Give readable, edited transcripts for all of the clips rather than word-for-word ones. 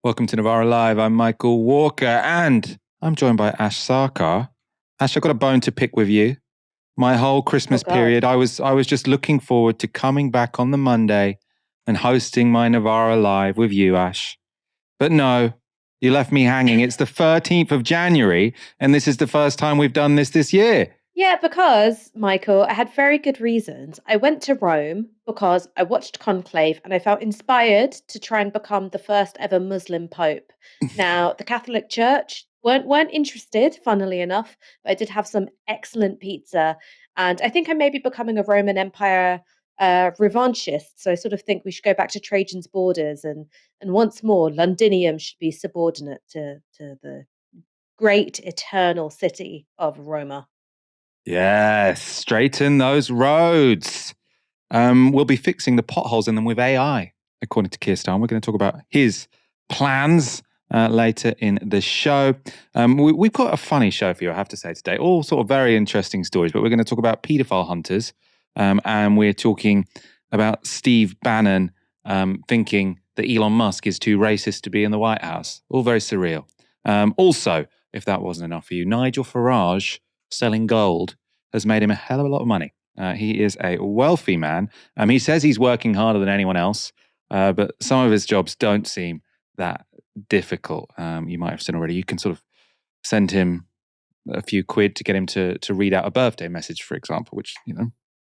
Welcome to Novara Live. I'm Michael Walker and I'm joined by Ash Sarkar. Ash, I've got a bone to pick with you. My whole Christmas period, I was just looking forward to coming back on the Monday and hosting my Novara Live with you, Ash. But no, you left me hanging. It's the 13th of January and this is the first time we've done this year. Yeah, because, Michael, I had very good reasons. I went to Rome because I watched Conclave and I felt inspired to try and become the first ever Muslim Pope. Now, the Catholic Church weren't interested, funnily enough, but I did have some excellent pizza. And I think I may be becoming a Roman Empire revanchist. So I sort of think we should go back to Trajan's borders and once more, Londinium should be subordinate to the great eternal city of Roma. Yes, straighten those roads. We'll be fixing the potholes in them with AI, according to Keir Starmer. We're going to talk about his plans later in the show. We've got a funny show for you, I have to say, today. All sort of very interesting stories, but we're going to talk about paedophile hunters. And we're talking about Steve Bannon thinking that Elon Musk is too racist to be in the White House. All very surreal. Also, if that wasn't enough for you, Nigel Farage selling gold has made him a hell of a lot of money. He is a wealthy man. He says he's working harder than anyone else, but some of his jobs don't seem that difficult. You might have seen already. You can sort of send him a few quid to get him to read out a birthday message, for example, which,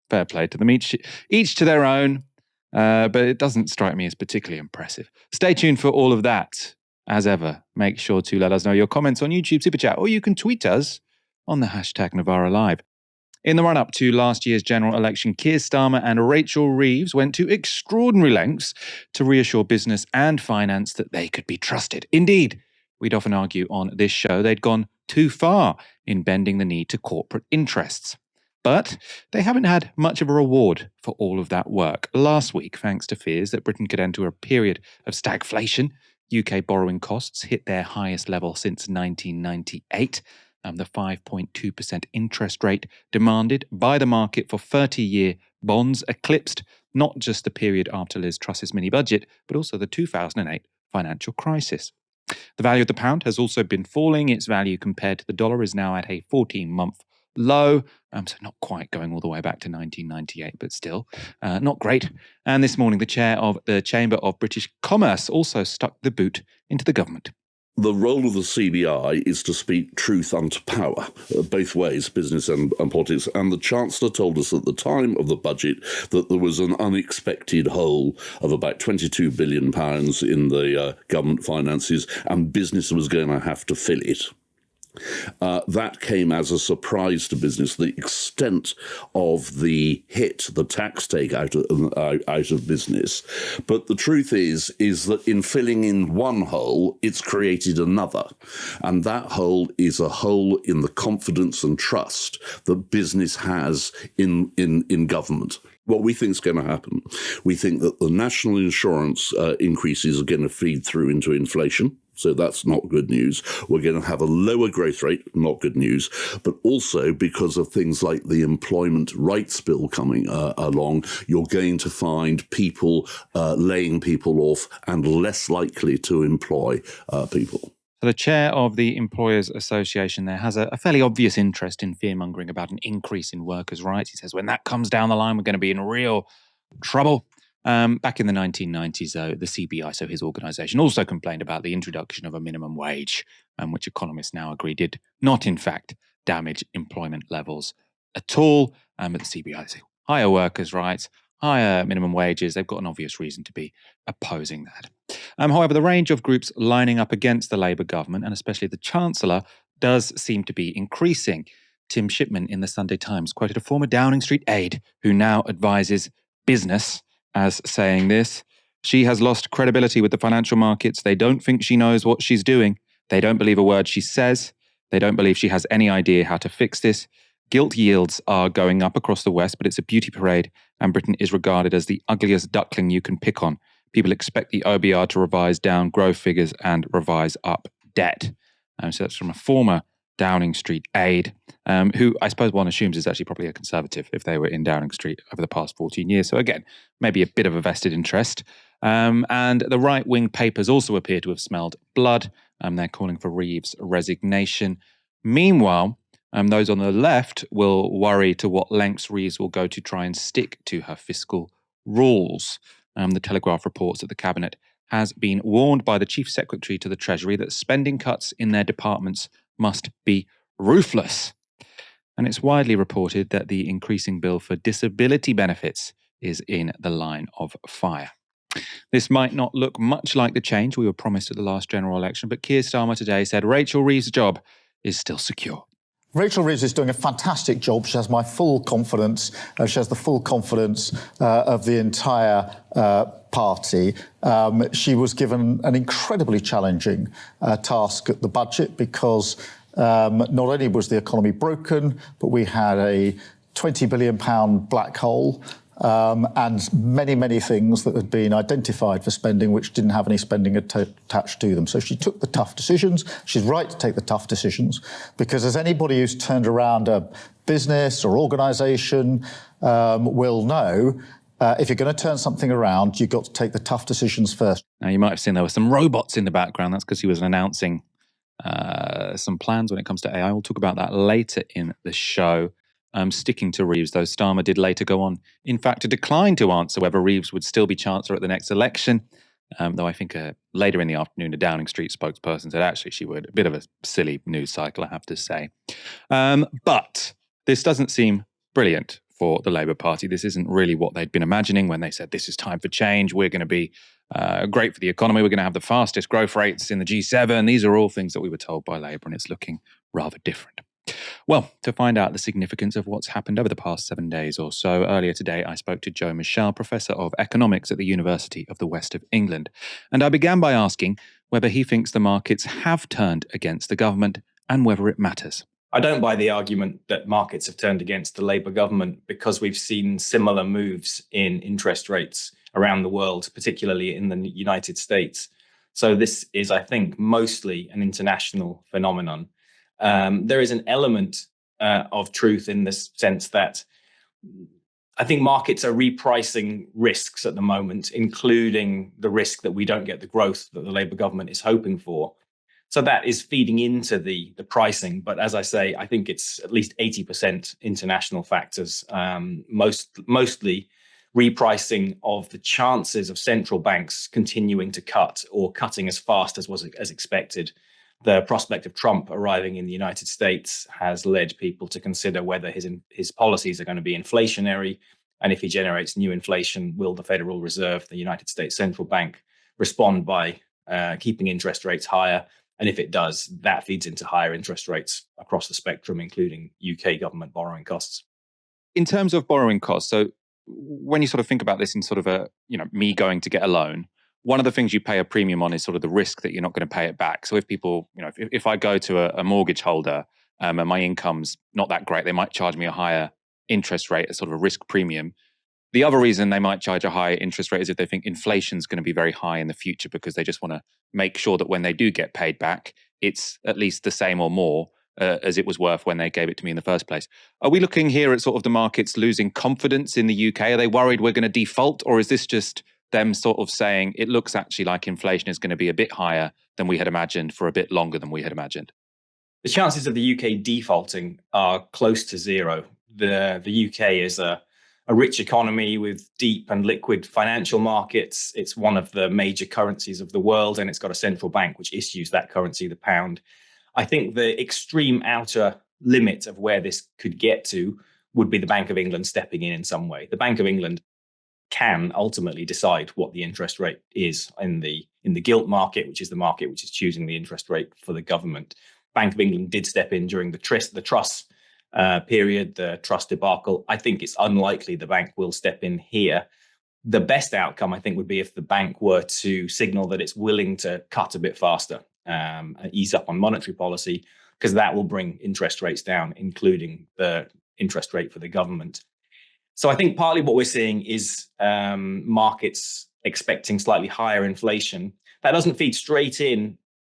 fair play to them. Each to their own, but it doesn't strike me as particularly impressive. Stay tuned for all of that. As ever, make sure to let us know your comments on YouTube Super Chat, or you can tweet us on the hashtag Novara Live. In the run-up to last year's general election, Keir Starmer and Rachel Reeves went to extraordinary lengths to reassure business and finance that they could be trusted. Indeed, we'd often argue on this show they'd gone too far in bending the knee to corporate interests. But they haven't had much of a reward for all of that work. Last week, thanks to fears that Britain could enter a period of stagflation, UK borrowing costs hit their highest level since 1998. The 5.2% interest rate demanded by the market for 30-year bonds eclipsed not just the period after Liz Truss's mini-budget, but also the 2008 financial crisis. The value of the pound has also been falling. Its value compared to the dollar is now at a 14-month low, so not quite going all the way back to 1998, but still not great. And this morning, the chair of the Chamber of British Commerce also stuck the boot into the government. The role of the CBI is to speak truth unto power, both ways, business and politics. And the Chancellor told us at the time of the budget that there was an unexpected hole of about £22 billion in the government finances, and business was going to have to fill it. That came as a surprise to business, the extent of the hit, the tax take out of business. But the truth is that in filling in one hole, it's created another. And that hole is a hole in the confidence and trust that business has in government. What we think is going to happen, we think that the national insurance increases are going to feed through into inflation. So that's not good news. We're going to have a lower growth rate, not good news, but also because of things like the Employment Rights Bill coming along, you're going to find people laying people off and less likely to employ people. So the chair of the Employers Association there has a fairly obvious interest in fear-mongering about an increase in workers' rights. He says when that comes down the line, we're going to be in real trouble. Back in the 1990s, the CBI, so his organisation, also complained about the introduction of a minimum wage, which economists now agree did not, in fact, damage employment levels at all. But the CBI say higher workers' rights, higher minimum wages. They've got an obvious reason to be opposing that. However, the range of groups lining up against the Labour government, and especially the Chancellor, does seem to be increasing. Tim Shipman in the Sunday Times quoted a former Downing Street aide who now advises business as saying this: "She has lost credibility with the financial markets. They don't think she knows what she's doing. They don't believe a word she says. They don't believe she has any idea how to fix this. Gilt yields are going up across the West, but it's a beauty parade, and Britain is regarded as the ugliest duckling you can pick on. People expect the OBR to revise down growth figures and revise up debt." So that's from a former Downing Street aide, who I suppose one assumes is actually probably a Conservative if they were in Downing Street over the past 14 years. So again, maybe a bit of a vested interest. And the right-wing papers also appear to have smelled blood. They're calling for Reeves' resignation. Meanwhile, those on the left will worry to what lengths Reeves will go to try and stick to her fiscal rules. The Telegraph reports that the Cabinet has been warned by the Chief Secretary to the Treasury that spending cuts in their departments must be ruthless. And it's widely reported that the increasing bill for disability benefits is in the line of fire. This might not look much like the change we were promised at the last general election, but Keir Starmer today said Rachel Reeves' job is still secure. Rachel Reeves is doing a fantastic job. She has my full confidence. She has the full confidence of the entire party. She was given an incredibly challenging task at the budget because not only was the economy broken, but we had a £20 billion black hole and many, many things that had been identified for spending which didn't have any spending attached to them. So she took the tough decisions. She's right to take the tough decisions because as anybody who's turned around a business or organisation will know, if you're going to turn something around, you've got to take the tough decisions first. Now, you might have seen there were some robots in the background. That's because he was announcing some plans when it comes to AI. We'll talk about that later in the show. Sticking to Reeves, though, Starmer did later go on, in fact, to decline to answer whether Reeves would still be Chancellor at the next election, though I think later in the afternoon, a Downing Street spokesperson said actually she would. A bit of a silly news cycle, I have to say. But this doesn't seem brilliant for the Labour Party. This isn't really what they'd been imagining when they said this is time for change. We're going to be great for the economy. We're going to have the fastest growth rates in the G7. These are all things that we were told by Labour, and it's looking rather different. Well, to find out the significance of what's happened over the past 7 days or so, earlier today I spoke to Jo Michell, Professor of Economics at the University of the West of England. And I began by asking whether he thinks the markets have turned against the government and whether it matters. I don't buy the argument that markets have turned against the Labour government because we've seen similar moves in interest rates around the world, particularly in the United States. So this is, I think, mostly an international phenomenon. There is an element of truth in this sense that I think markets are repricing risks at the moment, including the risk that we don't get the growth that the Labour government is hoping for. So that is feeding into the pricing. But as I say, I think it's at least 80% international factors, mostly repricing of the chances of central banks continuing to cut or cutting as fast as expected. The prospect of Trump arriving in the United States has led people to consider whether his policies are going to be inflationary. And if he generates new inflation, will the Federal Reserve, the United States Central Bank, respond by keeping interest rates higher? And if it does, that feeds into higher interest rates across the spectrum, including UK government borrowing costs. In terms of borrowing costs, so when you sort of think about this in sort of me going to get a loan, one of the things you pay a premium on is sort of the risk that you're not going to pay it back. So if people, if I go to a mortgage holder and my income's not that great, they might charge me a higher interest rate as sort of a risk premium. The other reason they might charge a higher interest rate is if they think inflation's going to be very high in the future because they just want to make sure that when they do get paid back, it's at least the same or more as it was worth when they gave it to me in the first place. Are we looking here at sort of the markets losing confidence in the UK? Are they worried we're going to default, or is this just them sort of saying it looks actually like inflation is going to be a bit higher than we had imagined for a bit longer than we had imagined? The chances of the UK defaulting are close to zero. The UK is a rich economy with deep and liquid financial markets. It's one of the major currencies of the world, and it's got a central bank which issues that currency, the pound. I think the extreme outer limit of where this could get to would be the Bank of England stepping in some way. The Bank of England can ultimately decide what the interest rate is in the gilt market, which is the market which is choosing the interest rate for the government. Bank of England did step in during the Truss period, the Truss debacle. I think it's unlikely the bank will step in here. The best outcome, I think, would be if the bank were to signal that it's willing to cut a bit faster, ease up on monetary policy, because that will bring interest rates down, including the interest rate for the government. So I think partly what we're seeing is markets expecting slightly higher inflation. That doesn't feed straight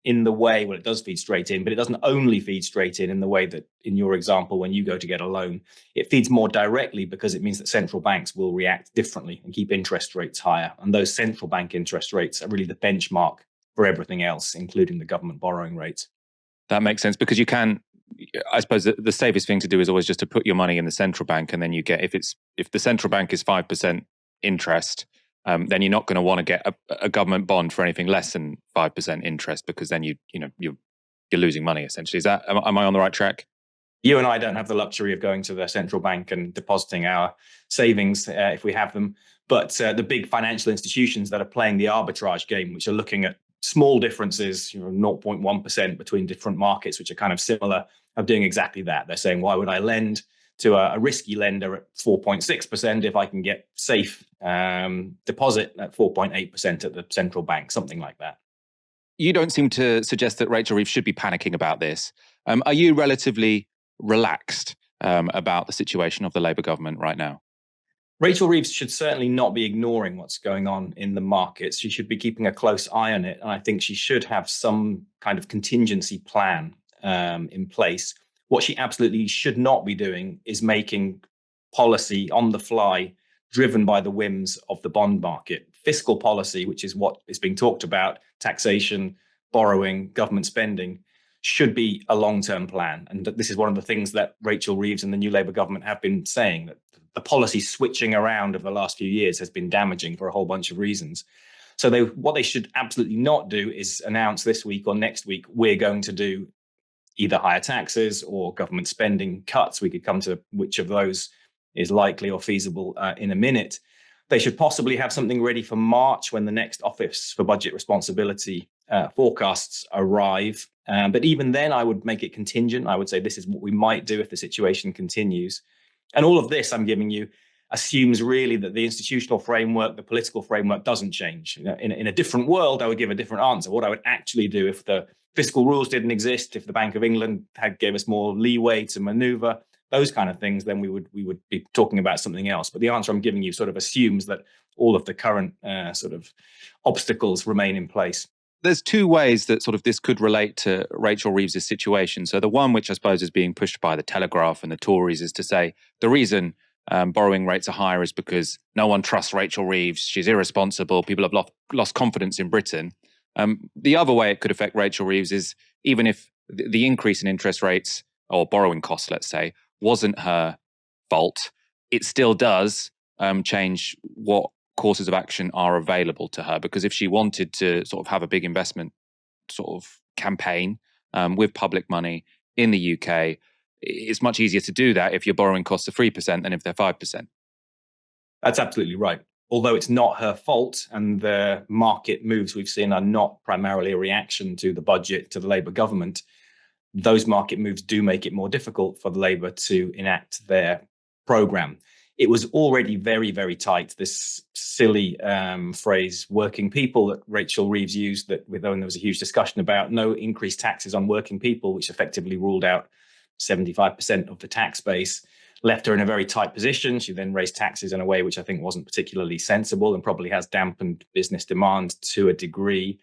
in the way, well, it does feed straight in, but it doesn't only feed straight in the way that, in your example, when you go to get a loan, it feeds more directly because it means that central banks will react differently and keep interest rates higher. And those central bank interest rates are really the benchmark for everything else, including the government borrowing rates. That makes sense, because you can, I suppose the safest thing to do is always just to put your money in the central bank, and then you get, if the central bank is 5% interest, then you're not going to want to get a government bond for anything less than 5% interest, because then you're losing money essentially. Is that, am I on the right track? You and I don't have the luxury of going to the central bank and depositing our savings if we have them. But the big financial institutions that are playing the arbitrage game, which are looking at small differences, 0.1% between different markets, which are kind of similar, are doing exactly that. They're saying, why would I lend to a risky lender at 4.6% if I can get safe deposit at 4.8% at the central bank, something like that? You don't seem to suggest that Rachel Reeves should be panicking about this. Are you relatively relaxed about the situation of the Labour government right now? Rachel Reeves should certainly not be ignoring what's going on in the markets. She should be keeping a close eye on it. And I think she should have some kind of contingency plan in place. What she absolutely should not be doing is making policy on the fly driven by the whims of the bond market. Fiscal policy, which is what is being talked about, taxation, borrowing, government spending, should be a long-term plan. And this is one of the things that Rachel Reeves and the new Labour government have been saying, that the policy switching around of the last few years has been damaging for a whole bunch of reasons. So what they should absolutely not do is announce this week or next week, we're going to do either higher taxes or government spending cuts. We could come to which of those is likely or feasible in a minute. They should possibly have something ready for March when the next Office for Budget Responsibility forecasts arrive. But even then, I would make it contingent. I would say this is what we might do if the situation continues. And all of this I'm giving you assumes really that the institutional framework, the political framework doesn't change. In a different world, I would give a different answer. What I would actually do if the fiscal rules didn't exist, if the Bank of England gave us more leeway to maneuver, those kind of things, then we would be talking about something else. But the answer I'm giving you sort of assumes that all of the current sort of obstacles remain in place. There's two ways that sort of this could relate to Rachel Reeves' situation. So the one, which I suppose is being pushed by the Telegraph and the Tories, is to say the reason borrowing rates are higher is because no one trusts Rachel Reeves. She's irresponsible. People have lost confidence in Britain. The other way it could affect Rachel Reeves is, even if the increase in interest rates or borrowing costs, let's say, wasn't her fault, it still does change what courses of action are available to her. Because if she wanted to sort of have a big investment sort of campaign with public money in the UK, it's much easier to do that if your borrowing costs are 3% than if they're 5%. That's absolutely right. Although it's not her fault, and the market moves we've seen are not primarily a reaction to the budget, to the Labour government, those market moves do make it more difficult for the Labour to enact their programme. It was already very, very tight. This silly phrase, working people, that Rachel Reeves used, that when there was a huge discussion about no increased taxes on working people, which effectively ruled out 75% of the tax base, left her in a very tight position. She then raised taxes in a way which I think wasn't particularly sensible and probably has dampened business demand to a degree.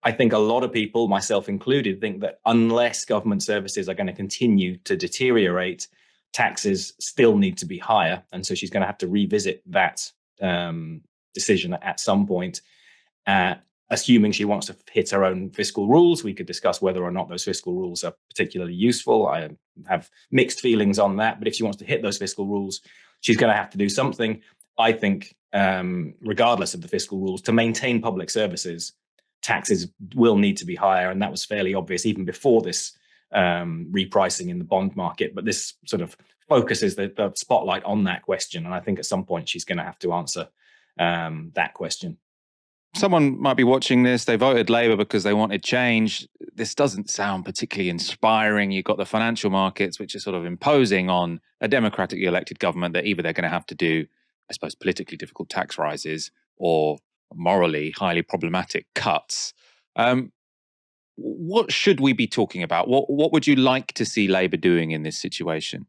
I think a lot of people, myself included, think that unless government services are going to continue to deteriorate, taxes still need to be higher. And so she's going to have to revisit that decision at some point, assuming she wants to hit her own fiscal rules. We could discuss whether or not those fiscal rules are particularly useful. I have mixed feelings on that. But if she wants to hit those fiscal rules, she's going to have to do something. I think, regardless of the fiscal rules, to maintain public services, taxes will need to be higher. And that was fairly obvious even before this repricing in the bond market. But this sort of focuses the spotlight on that question. And I think at some point she's going to have to answer that question. Someone might be watching this. They voted Labour because they wanted change. This doesn't sound particularly inspiring. You've got the financial markets, which are sort of imposing on a democratically elected government that either they're going to have to do, I suppose, politically difficult tax rises or morally highly problematic cuts. What should we be talking about? What would you like to see Labour doing in this situation?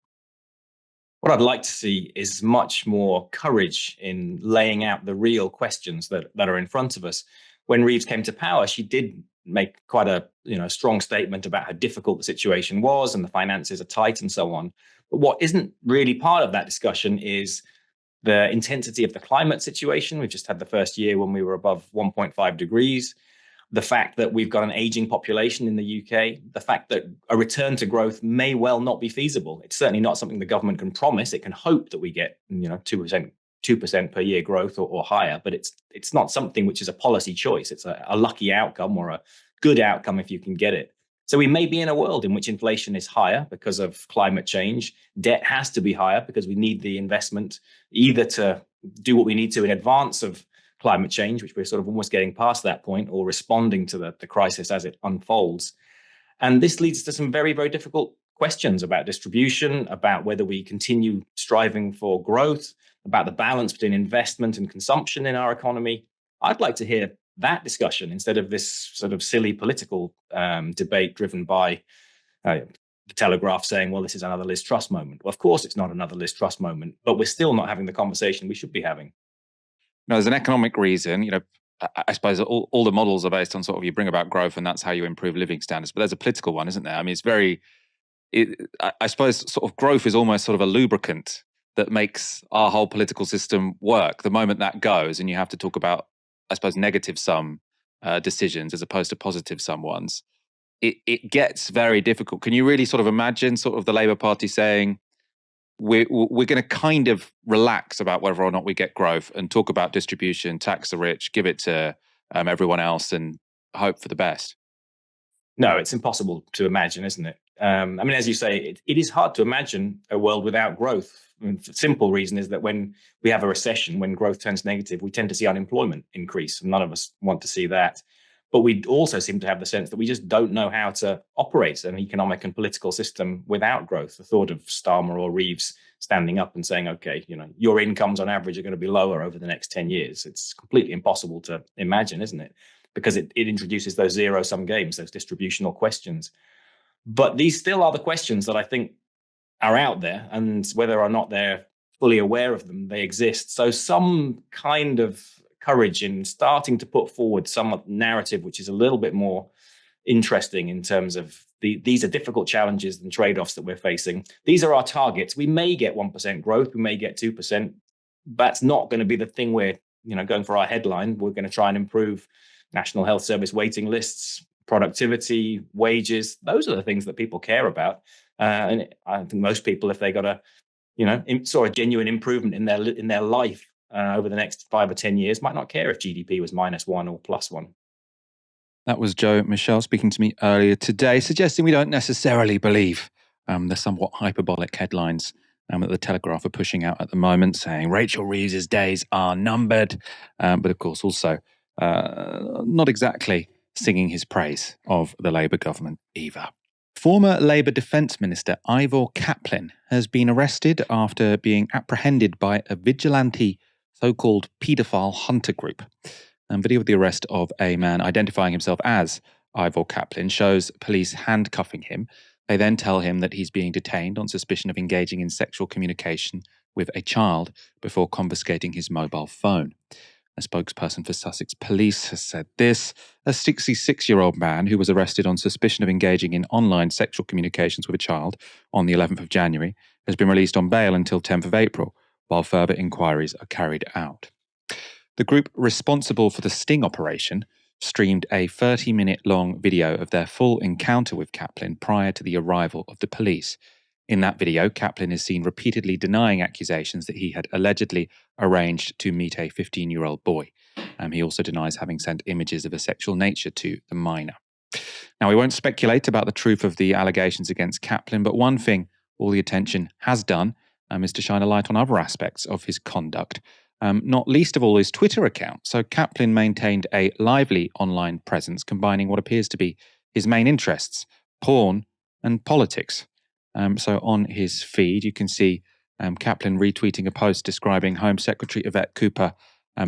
What I'd like to see is much more courage in laying out the real questions that are in front of us. When Reeves came to power, she did make quite a strong statement about how difficult the situation was and the finances are tight and so on. But what isn't really part of that discussion is the intensity of the climate situation. We've just had the first year when we were above 1.5 degrees. The fact that we've got an aging population in the UK, the fact that a return to growth may well not be feasible. It's certainly not something the government can promise. It can hope that we get 2% per year growth or higher, but it's not something which is a policy choice. It's a lucky outcome or a good outcome if you can get it. So we may be in a world in which inflation is higher because of climate change. Debt has to be higher because we need the investment either to do what we need to in advance of climate change, which we're sort of almost getting past that point, or responding to the crisis as it unfolds. And this leads to some very, very difficult questions about distribution, about whether we continue striving for growth, about the balance between investment and consumption in our economy. I'd like to hear that discussion instead of this sort of silly political debate driven by the Telegraph saying, well, this is another Liz Truss moment. Well, of course, it's not another Liz Truss moment, but we're still not having the conversation we should be having. No, there's an economic reason. I suppose all the models are based on sort of you bring about growth and that's how you improve living standards. But there's a political one, isn't there? I mean, I suppose sort of growth is almost sort of a lubricant that makes our whole political system work. The moment that goes and you have to talk about, I suppose, negative sum decisions as opposed to positive sum ones, it gets very difficult. Can you really sort of imagine sort of the Labour Party saying, we're going to kind of relax about whether or not we get growth and talk about distribution, tax the rich, give it to everyone else and hope for the best? No, it's impossible to imagine, isn't it? I mean, as you say, it is hard to imagine a world without growth. I mean, the simple reason is that when we have a recession, when growth turns negative, we tend to see unemployment increase. And none of us want to see that. But we also seem to have the sense that we just don't know how to operate an economic and political system without growth. The thought of Starmer or Reeves standing up and saying, okay, your incomes on average are going to be lower over the next 10 years. It's completely impossible to imagine, isn't it? Because it introduces those zero-sum games, those distributional questions. But these still are the questions that I think are out there, and whether or not they're fully aware of them, they exist. So some kind of courage in starting to put forward some narrative which is a little bit more interesting in terms of these are difficult challenges and trade-offs that we're facing. These are our targets. We may get 1% growth, we may get 2%. That's not going to be the thing we're going for our headline. We're going to try and improve National Health Service waiting lists, productivity, wages. Those are the things that people care about. And I think most people, if they got saw a genuine improvement in their life over the next 5 or 10 years, might not care if GDP was -1 or +1. That was Jo Michell speaking to me earlier today, suggesting we don't necessarily believe the somewhat hyperbolic headlines that the Telegraph are pushing out at the moment, saying Rachel Reeves' days are numbered, but of course also not exactly singing his praise of the Labour government either. Former Labour Defence Minister Ivor Kaplan has been arrested after being apprehended by a vigilante so-called paedophile hunter group. And video of the arrest of a man identifying himself as Ivor Kaplan shows police handcuffing him. They then tell him that he's being detained on suspicion of engaging in sexual communication with a child before confiscating his mobile phone. A spokesperson for Sussex Police has said this: a 66-year-old man who was arrested on suspicion of engaging in online sexual communications with a child on the 11th of January has been released on bail until 10th of April, while further inquiries are carried out. The group responsible for the sting operation streamed a 30-minute-long video of their full encounter with Kaplan prior to the arrival of the police. In that video, Kaplan is seen repeatedly denying accusations that he had allegedly arranged to meet a 15-year-old boy. He also denies having sent images of a sexual nature to the minor. Now, we won't speculate about the truth of the allegations against Kaplan, but one thing all the attention has done is to shine a light on other aspects of his conduct, not least of all his Twitter account. So Kaplan maintained a lively online presence combining what appears to be his main interests, porn and politics. So on his feed, you can see Kaplan retweeting a post describing Home Secretary Yvette Cooper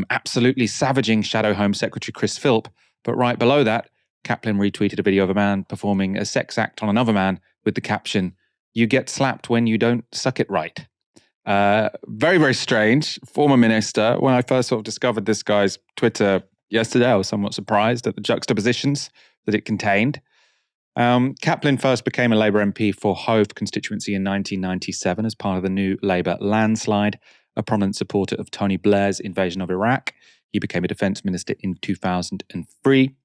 absolutely savaging Shadow Home Secretary Chris Philp. But right below that, Kaplan retweeted a video of a man performing a sex act on another man with the caption, "You get slapped when you don't suck it right." Very, very strange. Former minister. When I first sort of discovered this guy's Twitter, yesterday. I was somewhat surprised at the juxtapositions that it contained. Kaplan first became a Labour MP for Hove constituency in 1997 as part of the new Labour landslide, a prominent supporter of Tony Blair's invasion of Iraq. He became a defence minister in 2003.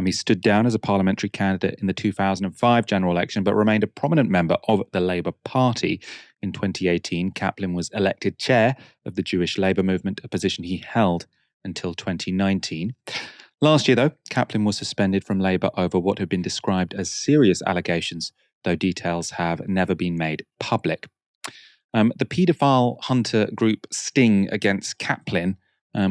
He stood down as a parliamentary candidate in the 2005 general election, but remained a prominent member of the Labour Party. In 2018, Kaplan was elected chair of the Jewish Labour movement, a position he held until 2019. Last year, though, Kaplan was suspended from Labour over what had been described as serious allegations, though details have never been made public. The paedophile hunter group Sting against Kaplan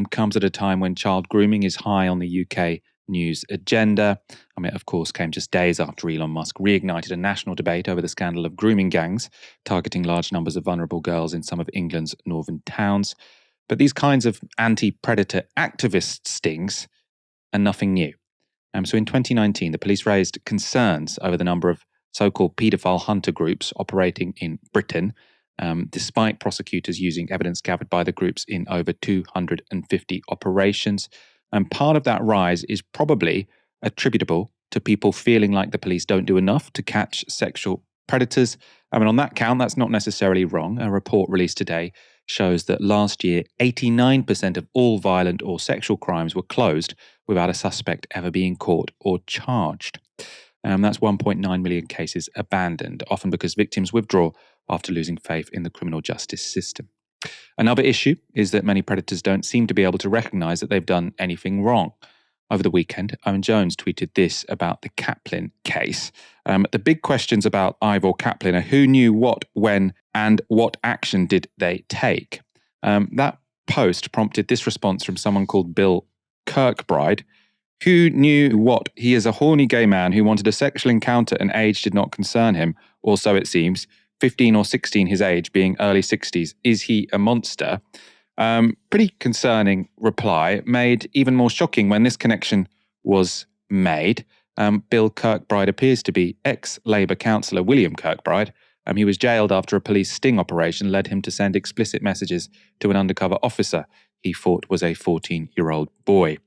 comes at a time when child grooming is high on the UK news agenda. It, of course, came just days after Elon Musk reignited a national debate over the scandal of grooming gangs targeting large numbers of vulnerable girls in some of England's northern towns. But these kinds of anti-predator activist stings are nothing new. So in 2019, the police raised concerns over the number of so-called paedophile hunter groups operating in Britain, despite prosecutors using evidence gathered by the groups in over 250 operations. And part of that rise is probably attributable to people feeling like the police don't do enough to catch sexual predators. On that count, that's not necessarily wrong. A report released today shows that last year, 89% of all violent or sexual crimes were closed without a suspect ever being caught or charged. That's 1.9 million cases abandoned, often because victims withdraw after losing faith in the criminal justice system. Another issue is that many predators don't seem to be able to recognise that they've done anything wrong. Over the weekend, Owen Jones tweeted this about the Kaplan case. The big questions about Ivor Kaplan are who knew what, when, and what action did they take? That post prompted this response from someone called Bill Kirkbride. Who knew what? He is a horny gay man who wanted a sexual encounter and age did not concern him, or so it seems. 15 or 16 his age, being early 60s. Is he a monster? Pretty concerning reply, made even more shocking when this connection was made. Bill Kirkbride appears to be ex-Labour councillor William Kirkbride. He was jailed after a police sting operation led him to send explicit messages to an undercover officer he thought was a 14-year-old boy.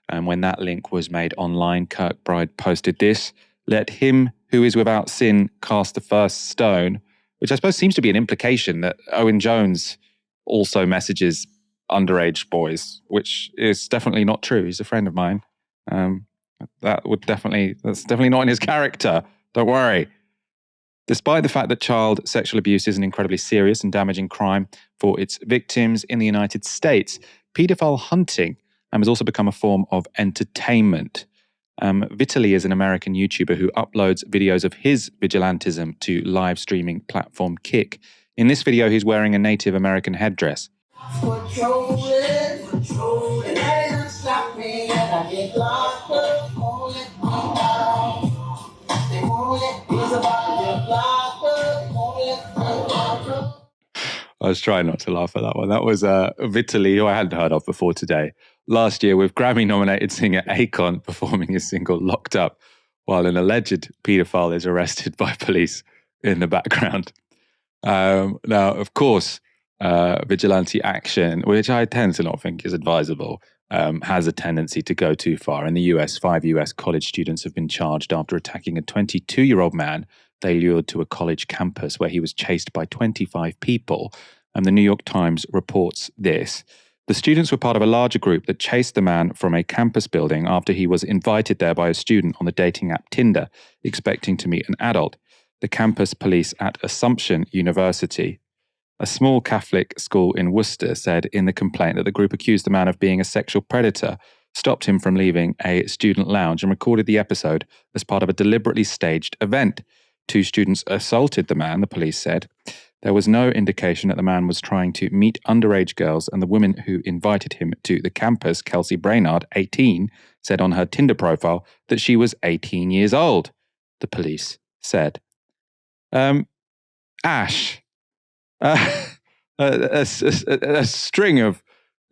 When that link was made online, Kirkbride posted this: "Let him who is without sin cast the first stone," which I suppose seems to be an implication that Owen Jones also messages underage boys, which is definitely not true. He's a friend of mine. That's definitely not in his character. Don't worry. Despite the fact that child sexual abuse is an incredibly serious and damaging crime for its victims in the United States, paedophile hunting has also become a form of entertainment. Vitaly is an American YouTuber who uploads videos of his vigilantism to live streaming platform Kick. In this video, he's wearing a Native American headdress. I was trying not to laugh at that one. That was Vitaly, who I hadn't heard of before today. Last year, with Grammy-nominated singer Akon performing his single Locked Up, while an alleged paedophile is arrested by police in the background. Now, of course, vigilante action, which I tend to not think is advisable, has a tendency to go too far. In the US, 5 US college students have been charged after attacking a 22-year-old man they lured to a college campus where he was chased by 25 people. And the New York Times reports this. The students were part of a larger group that chased the man from a campus building after he was invited there by a student on the dating app Tinder, expecting to meet an adult. The campus police at Assumption University, a small Catholic school in Worcester, said in the complaint that the group accused the man of being a sexual predator, stopped him from leaving a student lounge, and recorded the episode as part of a deliberately staged event. 2 students assaulted the man, the police said. There was no indication that the man was trying to meet underage girls, and the woman who invited him to the campus, Kelsey Brainard, 18, said on her Tinder profile that she was 18 years old, the police said. Ash, a string of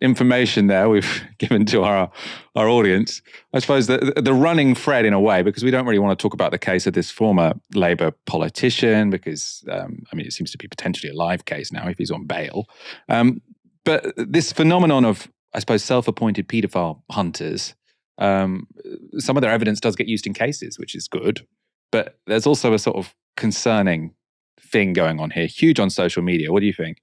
information there we've given to our audience. I suppose the running thread in a way, because we don't really want to talk about the case of this former Labour politician, because it seems to be potentially a live case now if he's on bail. But this phenomenon of I suppose, self-appointed paedophile hunters, some of their evidence does get used in cases, which is good. But there's also a sort of concerning thing going on here, huge on social media. What do you think?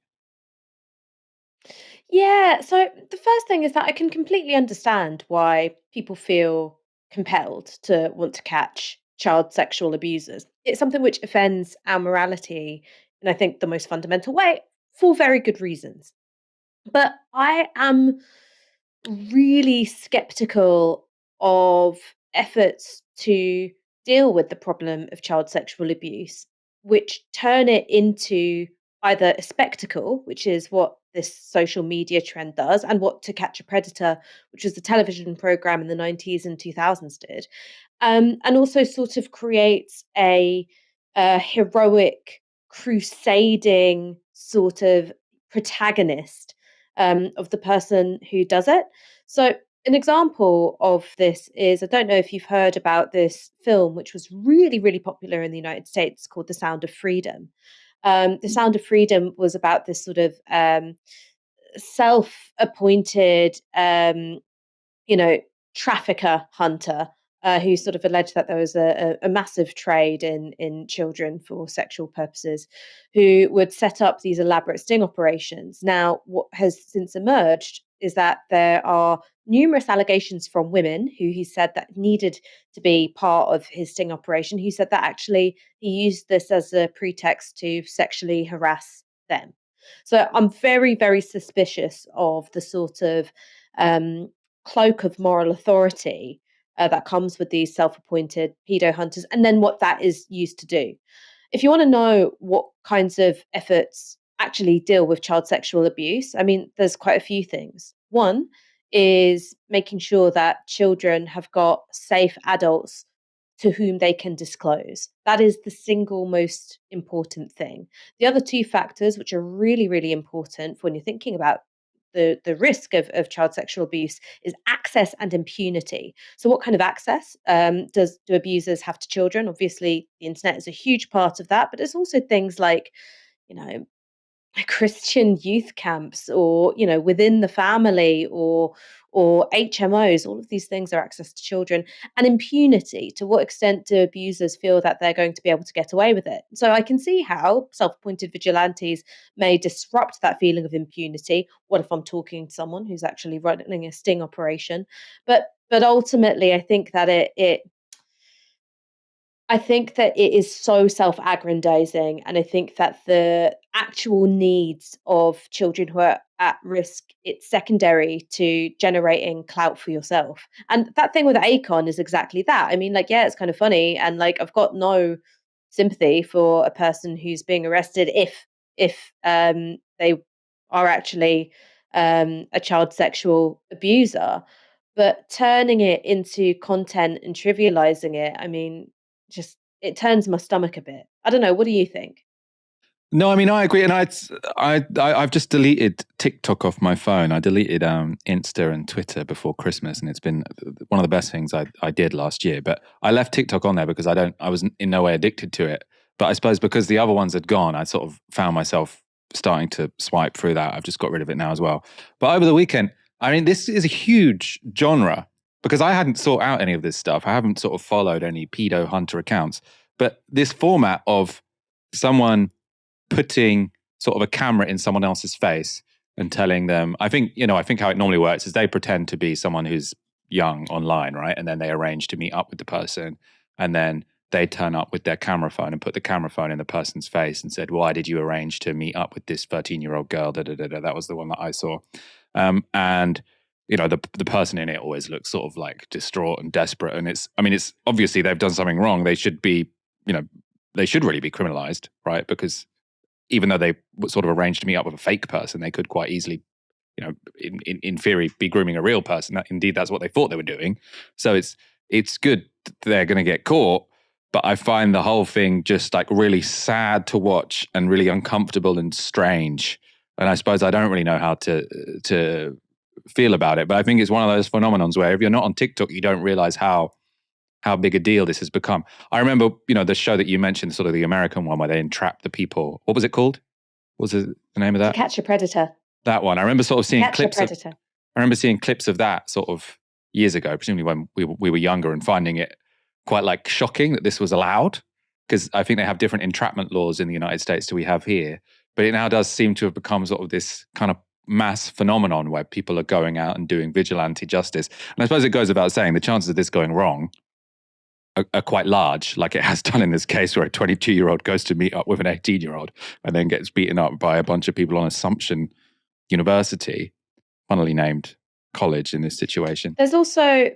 Yeah, so the first thing is that I can completely understand why people feel compelled to want to catch child sexual abusers. It's something which offends our morality in, I think, the most fundamental way for very good reasons. But I am really skeptical of efforts to deal with the problem of child sexual abuse, which turn it into either a spectacle, which is what this social media trend does, and what To Catch a Predator, which was the television program in the 90s and 2000s, did, and also sort of creates a heroic, crusading sort of protagonist of the person who does it. So, an example of this is, I don't know if you've heard about this film, which was really, really popular in the United States, called The Sound of Freedom. The Sound of Freedom was about this sort of self appointed you know, trafficker hunter who sort of alleged that there was a massive trade in children for sexual purposes, who would set up these elaborate sting operations. Now, what has since emerged is that there are numerous allegations from women who he said that needed to be part of his sting operation, who said that actually he used this as a pretext to sexually harass them. So I'm very, very suspicious of the sort of um, cloak of moral authority that comes with these self-appointed pedo hunters, and then what that is used to do. If you want to know what kinds of efforts actually deal with child sexual abuse, I mean, there's quite a few things. One is making sure that children have got safe adults to whom they can disclose. That is the single most important thing. The other two factors, which are really, really important when you're thinking about the risk of child sexual abuse, is access and impunity. So, what kind of access do abusers have to children? Obviously, the internet is a huge part of that, but there's also things like, you know, Christian youth camps, or within the family, or HMOs. All of these things are access to children. And impunity. To what extent do abusers feel that they're going to be able to get away with it? So I can see how self-appointed vigilantes may disrupt that feeling of impunity. What if I'm talking to someone who's actually running a sting operation? But ultimately, I think that it is so self-aggrandizing, and I think that the actual needs of children who are at risk, it's secondary to generating clout for yourself. And that thing with Akon is exactly that. I mean, like, yeah, it's kind of funny, and like, I've got no sympathy for a person who's being arrested if they are actually a child sexual abuser. But turning it into content and trivializing it, I mean, just it turns my stomach a bit. I don't know. What do you think? No, I mean, I agree, and I've just deleted TikTok off my phone. I deleted Insta and Twitter before Christmas, and it's been one of the best things I did last year. But I left TikTok on there because I was in no way addicted to it. But I suppose because the other ones had gone, I sort of found myself starting to swipe through that. I've just got rid of it now as well. But over the weekend, I mean, this is a huge genre because I hadn't sought out any of this stuff. I haven't sort of followed any pedo hunter accounts. But this format of someone putting sort of a camera in someone else's face and telling them, I think how it normally works is they pretend to be someone who's young online, right? And then they arrange to meet up with the person, and then they turn up with their camera phone and put the camera phone in the person's face and said, why did you arrange to meet up with this 13-year-old girl? Da, da, da, da. That was the one that I saw. And the person in it always looks sort of like distraught and desperate. And it's obviously they've done something wrong. They should be, they should really be criminalized, right? Because even though they sort of arranged to meet up with a fake person, they could quite easily, in theory, be grooming a real person. Indeed, that's what they thought they were doing. So it's good that they're going to get caught, but I find the whole thing just like really sad to watch and really uncomfortable and strange. And I suppose I don't really know how to feel about it, but I think it's one of those phenomenons where if you're not on TikTok, you don't realize how big a deal this has become. I remember, the show that you mentioned, sort of the American one where they entrap the people. What was it called? What was the name of that? To Catch a Predator. That one. I remember sort of seeing Catch a clips of, Predator. I remember seeing clips of that sort of years ago, presumably when we were younger, and finding it quite like shocking that this was allowed, because I think they have different entrapment laws in the United States to we have here. But it now does seem to have become sort of this kind of mass phenomenon where people are going out and doing vigilante justice. And I suppose it goes without saying the chances of this going wrong are quite large, like it has done in this case where a 22-year-old goes to meet up with an 18-year-old and then gets beaten up by a bunch of people on Assumption University, funnily named college in this situation. There's also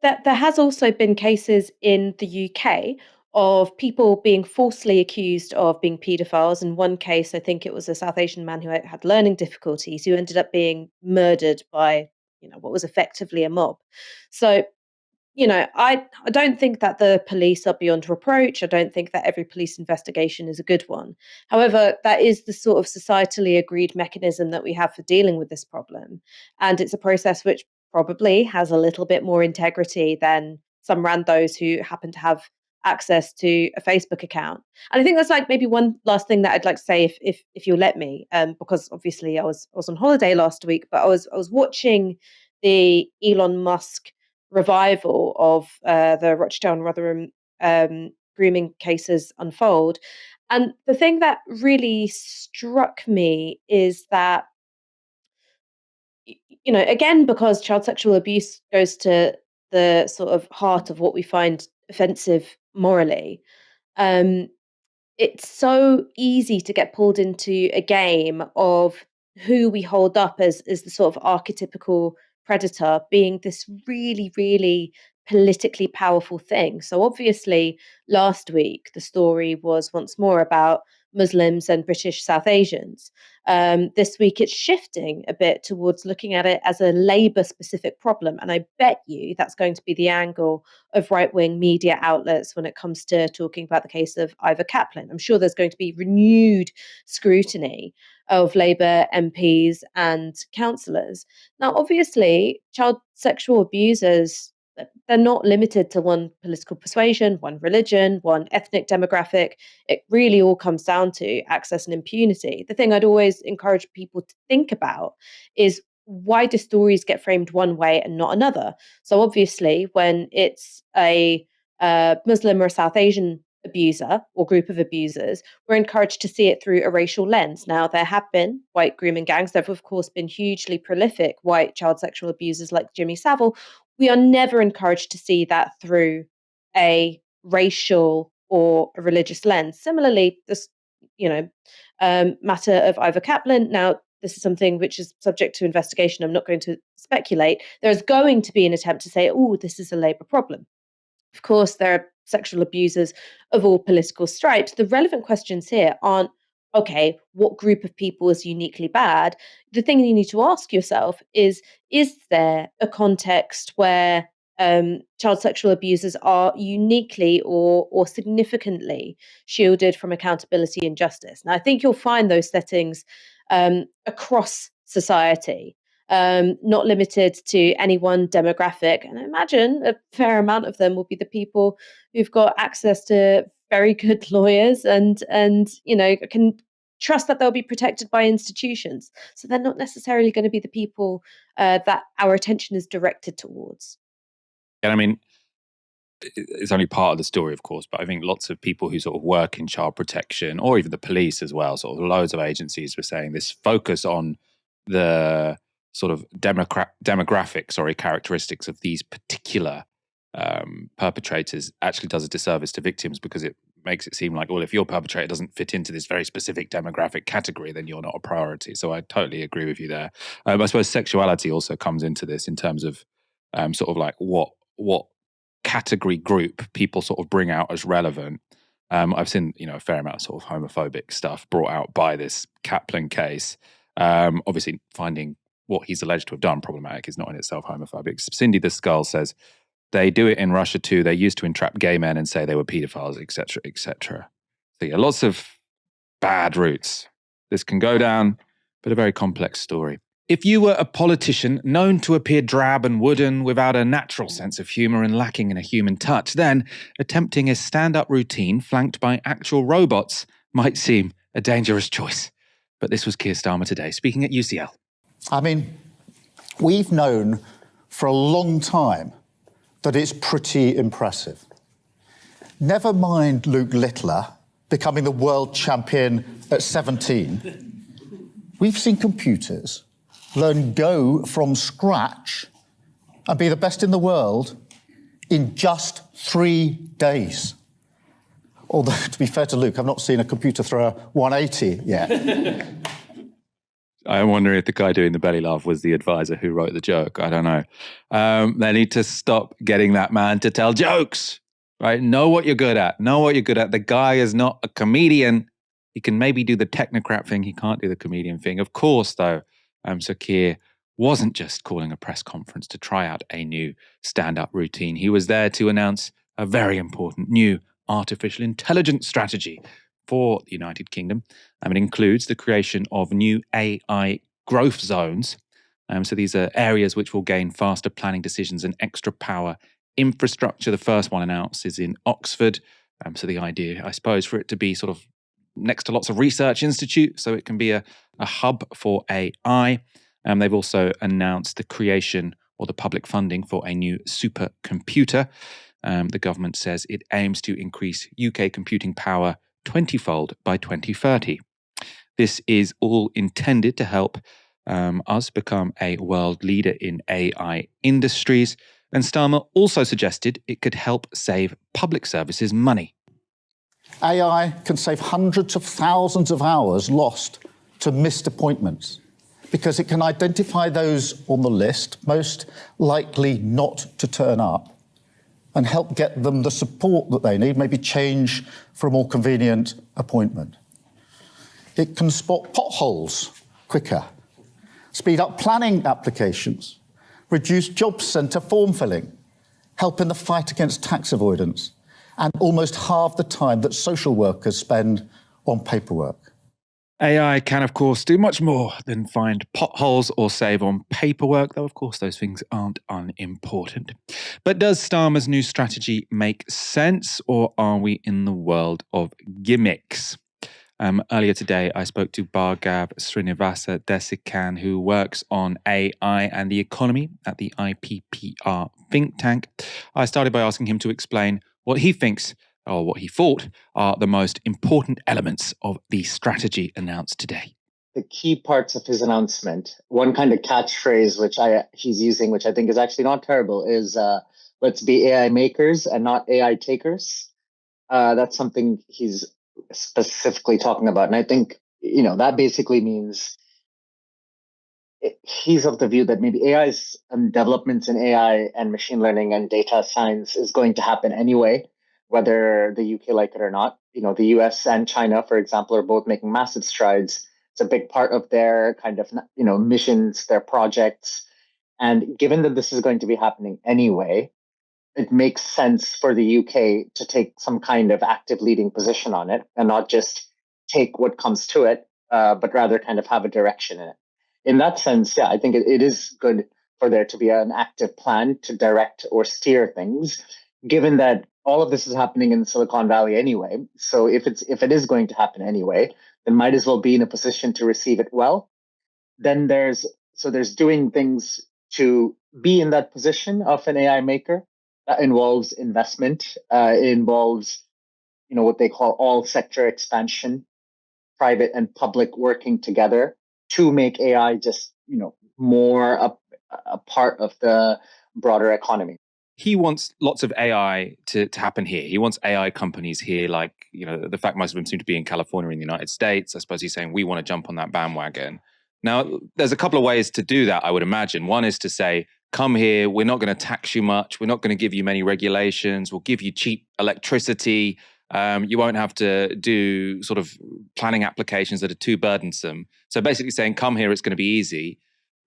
there has also been cases in the UK of people being falsely accused of being paedophiles. In one case, I think it was a South Asian man who had learning difficulties who ended up being murdered by, what was effectively a mob. So, I don't think that the police are beyond reproach. I don't think that every police investigation is a good one. However, that is the sort of societally agreed mechanism that we have for dealing with this problem. And it's a process which probably has a little bit more integrity than some randos who happen to have access to a Facebook account. And I think that's like maybe one last thing that I'd like to say, if you'll let me, because obviously I was on holiday last week, but I was watching the Elon Musk revival of the Rochdale and Rotherham grooming cases unfold. And the thing that really struck me is that, again, because child sexual abuse goes to the sort of heart of what we find offensive morally, um, it's so easy to get pulled into a game of who we hold up as the sort of archetypical predator being this really, really politically powerful thing. So obviously, last week the story was once more about Muslims and British South Asians. This week it's shifting a bit towards looking at it as a Labour specific problem. And I bet you that's going to be the angle of right-wing media outlets when it comes to talking about the case of Ivor Kaplan. I'm sure there's going to be renewed scrutiny of Labour MPs and councillors. Now, obviously, child sexual abusers, they're not limited to one political persuasion, one religion, one ethnic demographic. It really all comes down to access and impunity. The thing I'd always encourage people to think about is, why do stories get framed one way and not another? So obviously, when it's a Muslim or South Asian abuser or group of abusers, we're encouraged to see it through a racial lens. Now, there have been white grooming gangs. There have, of course, been hugely prolific white child sexual abusers like Jimmy Savile. We are never encouraged to see that through a racial or a religious lens. Similarly, this, matter of Ivor Kaplan. Now, this is something which is subject to investigation. I'm not going to speculate. There's going to be an attempt to say, oh, this is a Labour problem. Of course, there are sexual abusers of all political stripes. The relevant questions here aren't, okay, what group of people is uniquely bad? The thing you need to ask yourself is there a context where child sexual abusers are uniquely or significantly shielded from accountability and justice? Now, I think you'll find those settings across society. Not limited to any one demographic. And I imagine a fair amount of them will be the people who've got access to very good lawyers and can trust that they'll be protected by institutions. So they're not necessarily going to be the people that our attention is directed towards. And I mean, it's only part of the story, of course, but I think lots of people who sort of work in child protection, or even the police as well, sort of loads of agencies were saying this focus on the sort of demographic characteristics of these particular perpetrators actually does a disservice to victims, because it makes it seem like, well, if your perpetrator doesn't fit into this very specific demographic category, then you're not a priority. So I totally agree with you there. I suppose sexuality also comes into this in terms of sort of like what category group people sort of bring out as relevant. I've seen, a fair amount of sort of homophobic stuff brought out by this Kaplan case. Obviously, finding what he's alleged to have done problematic is not in itself homophobic. Cindy the Skull says, they do it in Russia too. They used to entrap gay men and say they were paedophiles, etc., etc. So yeah, lots of bad routes this can go down, but a very complex story. If you were a politician known to appear drab and wooden, without a natural sense of humour and lacking in a human touch, then attempting a stand-up routine flanked by actual robots might seem a dangerous choice. But this was Keir Starmer today, speaking at UCL. I mean, We've known for a long time that it's pretty impressive. Never mind Luke Littler becoming the world champion at 17. We've seen computers learn Go from scratch and be the best in the world in just 3 days. Although, to be fair to Luke, I've not seen a computer throw a 180 yet. I'm wondering if the guy doing the belly laugh was the advisor who wrote the joke. I don't know. They need to stop getting that man to tell jokes, right? Know what you're good at. Know what you're good at. The guy is not a comedian. He can maybe do the technocrat thing. He can't do the comedian thing. Of course, though, Sarkar wasn't just calling a press conference to try out a new stand-up routine. He was there to announce a very important new artificial intelligence strategy for the United Kingdom. It includes the creation of new AI growth zones. So these are areas which will gain faster planning decisions and extra power infrastructure. The first one announced is in Oxford. So the idea, I suppose, for it to be sort of next to lots of research institutes, so it can be a hub for AI. They've also announced the creation or the public funding for a new supercomputer. The government says it aims to increase UK computing power 20-fold by 2030. This is all intended to help us become a world leader in AI industries. And Starmer also suggested it could help save public services money. AI can save hundreds of thousands of hours lost to missed appointments because it can identify those on the list most likely not to turn up and help get them the support that they need, maybe change for a more convenient appointment. It can spot potholes quicker, speed up planning applications, reduce job centre form filling, help in the fight against tax avoidance, and almost halve the time that social workers spend on paperwork. AI can, of course, do much more than find potholes or save on paperwork, though, of course, those things aren't unimportant. But does Starmer's new strategy make sense, or are we in the world of gimmicks? Earlier today, I spoke to Bhargav Srinivasa Desikan, who works on AI and the economy at the IPPR think tank. I started by asking him to explain what he thinks, or what he thought, are the most important elements of the strategy announced today. The key parts of his announcement, one kind of catchphrase which he's using, which I think is actually not terrible, is let's be AI makers and not AI takers. That's something he's specifically talking about. And I think, that basically means he's of the view that maybe AI's developments in AI and machine learning and data science is going to happen anyway, whether the UK like it or not. The US and China, for example, are both making massive strides. It's a big part of their kind of, missions, their projects. And given that this is going to be happening anyway, it makes sense for the UK to take some kind of active leading position on it and not just take what comes to it, but rather kind of have a direction in it. In that sense, I think it is good for there to be an active plan to direct or steer things, given that all of this is happening in Silicon Valley anyway. So if it is going to happen anyway, then might as well be in a position to receive it well. Then there's doing things to be in that position of an AI maker. That involves investment, involves, what they call all sector expansion, private and public working together to make AI just, more a part of the broader economy. He wants lots of AI to happen here. He wants AI companies here, like, the fact most of them seem to be in California in the United States. I suppose he's saying we want to jump on that bandwagon. Now, there's a couple of ways to do that, I would imagine. One is to say, come here, we're not going to tax you much. We're not going to give you many regulations. We'll give you cheap electricity. You won't have to do sort of planning applications that are too burdensome. So basically saying, come here, it's going to be easy.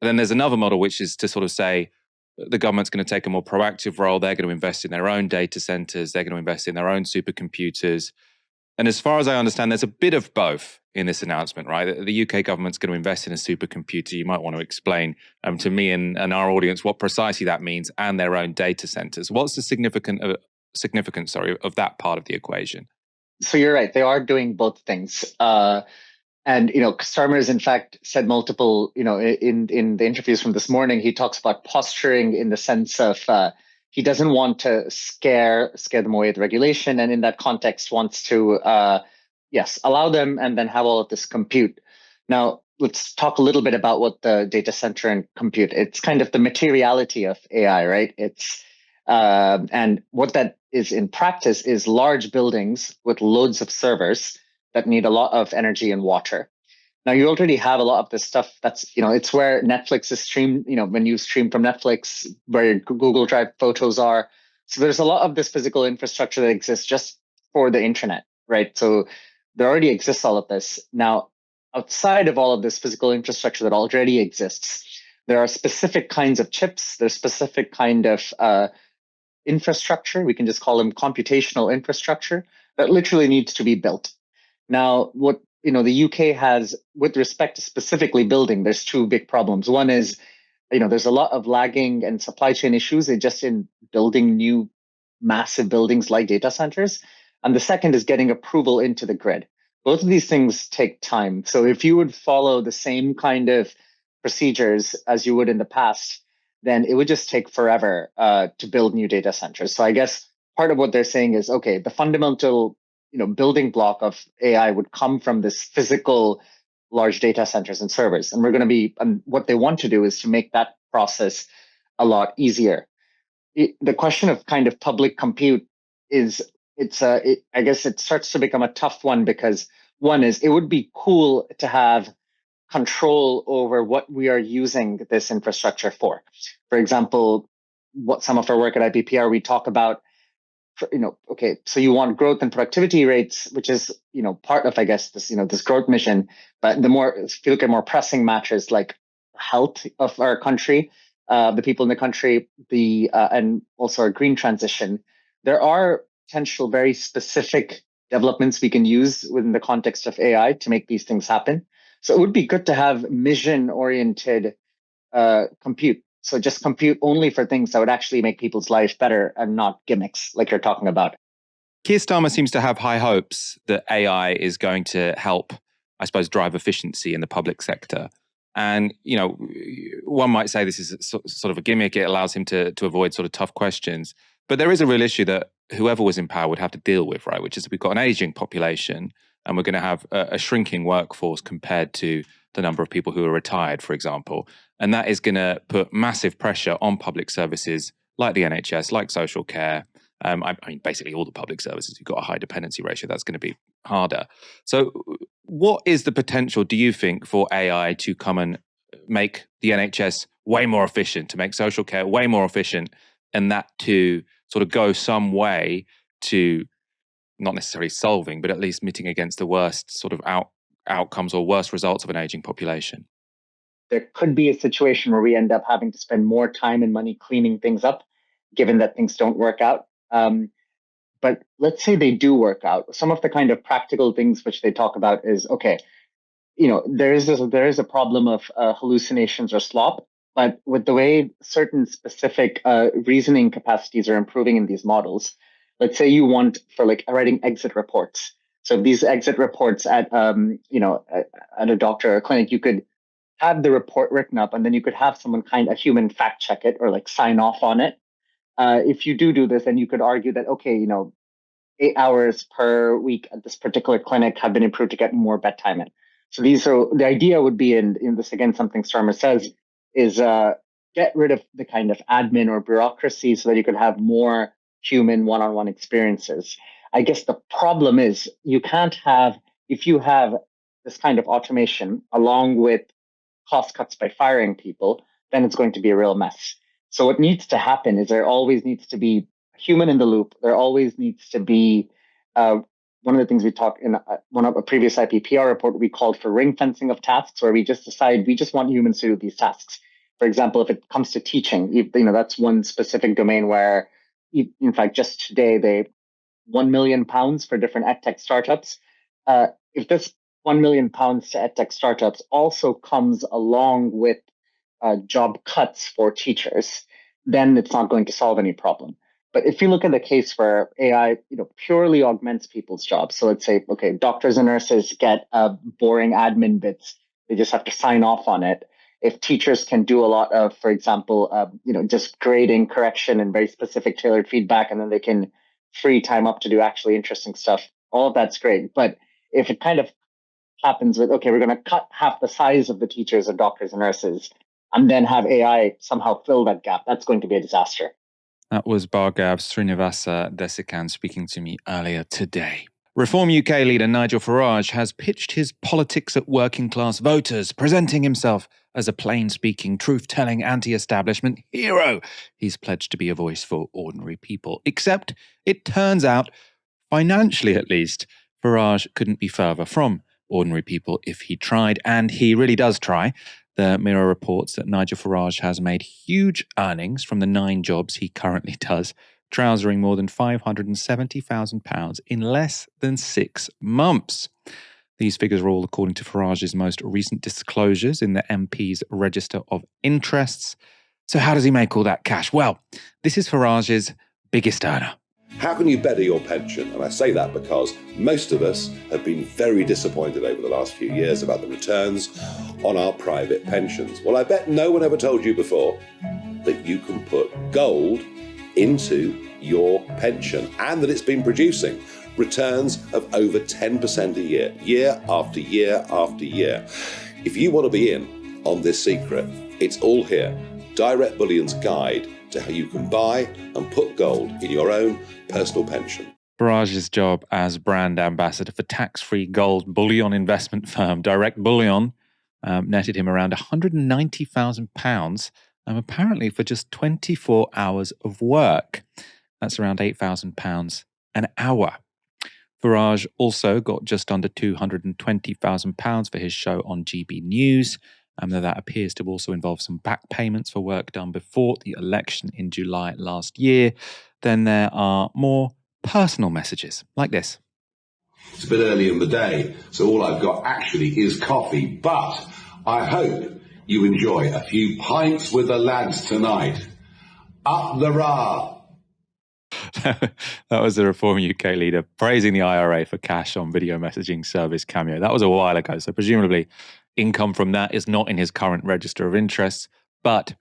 And then there's another model, which is to sort of say, the government's going to take a more proactive role. They're going to invest in their own data centers. They're going to invest in their own supercomputers. And as far as I understand, there's a bit of both in this announcement, right? The UK government's going to invest in a supercomputer. You might want to explain to me and our audience what precisely that means, and their own data centers. What's the significance of that part of the equation? So you're right. They are doing both things. And Starmer's in fact said multiple, in the interviews from this morning, he talks about posturing in the sense of he doesn't want to scare them away with regulation, and in that context wants to yes, allow them and then have all of this compute. Now let's talk a little bit about what the data center and compute. It's kind of the materiality of AI, right? It's and what that is in practice is large buildings with loads of servers that need a lot of energy and water. Now you already have a lot of this stuff that's, it's where Netflix is streamed, when you stream from Netflix, where your Google Drive photos are. So there's a lot of this physical infrastructure that exists just for the internet, right? So there already exists all of this. Now, outside of all of this physical infrastructure that already exists, there are specific kinds of chips, there's specific kind of infrastructure, we can just call them computational infrastructure, that literally needs to be built. Now, what the UK has with respect to specifically building, there's two big problems. One is, there's a lot of lagging and supply chain issues just in building new massive buildings like data centers. And the second is getting approval into the grid. Both of these things take time. So if you would follow the same kind of procedures as you would in the past, then it would just take forever to build new data centers. So I guess part of what they're saying is, okay, the fundamental building block of AI would come from this physical large data centers and servers. And we're going to be, and what they want to do is to make that process a lot easier. The question of kind of public compute is, I guess it starts to become a tough one, because one is, it would be cool to have control over what we are using this infrastructure for. For example, what some of our work at IPPR, we talk about, okay, so you want growth and productivity rates, which is, part of, I guess, this, this growth mission. But if you look at more pressing matters like health of our country, the people in the country, and also our green transition, there are potential very specific developments we can use within the context of AI to make these things happen. So it would be good to have mission-oriented compute. So just compute only for things that would actually make people's life better and not gimmicks like you're talking about. Keir Starmer seems to have high hopes that AI is going to help, I suppose, drive efficiency in the public sector. And, one might say this is sort of a gimmick. It allows him to avoid sort of tough questions. But there is a real issue that whoever was in power would have to deal with, right? Which is we've got an aging population and we're going to have a shrinking workforce compared to the number of people who are retired, for example. And that is going to put massive pressure on public services like the NHS, like social care. I mean, basically all the public services, you've got a high dependency ratio, that's going to be harder. So what is the potential, do you think, for AI to come and make the NHS way more efficient, to make social care way more efficient, and that to sort of go some way to not necessarily solving, but at least meeting against the worst sort of outcomes or worst results of an aging population? There could be a situation where we end up having to spend more time and money cleaning things up, given that things don't work out. But let's say they do work out. Some of the kind of practical things which they talk about is, okay, there is a problem of hallucinations or slop, but with the way certain specific reasoning capacities are improving in these models, let's say you want for like writing exit reports. So these exit reports at at a doctor or clinic, you could have the report written up, and then you could have someone a human fact check it or like sign off on it. If you do this, then you could argue that, okay, 8 hours per week at this particular clinic have been improved to get more bedtime in. So the idea would be, in this again, something Starmer says, is get rid of the kind of admin or bureaucracy so that you could have more human one-on-one experiences. I guess the problem is you can't have, if you have this kind of automation along with cost cuts by firing people, then it's going to be a real mess. So what needs to happen is there always needs to be a human in the loop. There always needs to be one of the things we talked in one of a previous IPPR report, we called for ring fencing of tasks, where we just decide we just want humans to do these tasks. For example, if it comes to teaching, that's one specific domain where, in fact, just today they £1 million for different edtech startups. If this £1 million to edtech startups also comes along with job cuts for teachers, then it's not going to solve any problem. But if you look at the case where AI, purely augments people's jobs, so let's say, okay, doctors and nurses get boring admin bits; they just have to sign off on it. If teachers can do a lot of, for example, just grading, correction, and very specific tailored feedback, and then they can free time up to do actually interesting stuff, all of that's great. But if it kind of happens with, okay, we're going to cut half the size of the teachers and doctors and nurses, and then have AI somehow fill that gap, that's going to be a disaster. That was Bhargav Srinivasa Desikan speaking to me earlier today. Reform UK leader Nigel Farage has pitched his politics at working class voters, presenting himself as a plain-speaking, truth-telling, anti-establishment hero. He's pledged to be a voice for ordinary people. Except, it turns out, financially at least, Farage couldn't be further from ordinary people if he tried, and he really does try. The Mirror reports that Nigel Farage has made huge earnings from the 9 jobs he currently does, trousering more than £570,000 in less than 6 months. These figures are all according to Farage's most recent disclosures in the MP's Register of Interests. So how does he make all that cash? Well, this is Farage's biggest earner. How can you better your pension? And I say that because most of us have been very disappointed over the last few years about the returns on our private pensions. Well, I bet no one ever told you before that you can put gold into your pension and that it's been producing returns of over 10% a year, year after year after year. If you want to be in on this secret, it's all here. Direct Bullion's guide to how you can buy and put gold in your own personal pension. Farage's job as brand ambassador for tax-free gold bullion investment firm Direct Bullion netted him around £190,000, apparently for just 24 hours of work. That's around £8,000 an hour. Farage also got just under £220,000 for his show on GB News, though that appears to also involve some back payments for work done before the election in July last year. Then there are more personal messages like this. It's a bit early in the day, so all I've got actually is coffee, but I hope you enjoy a few pints with the lads tonight. Up the rah! That was the Reform UK leader praising the IRA for cash on video messaging service Cameo. That was a while ago, so presumably income from that is not in his current register of interests, but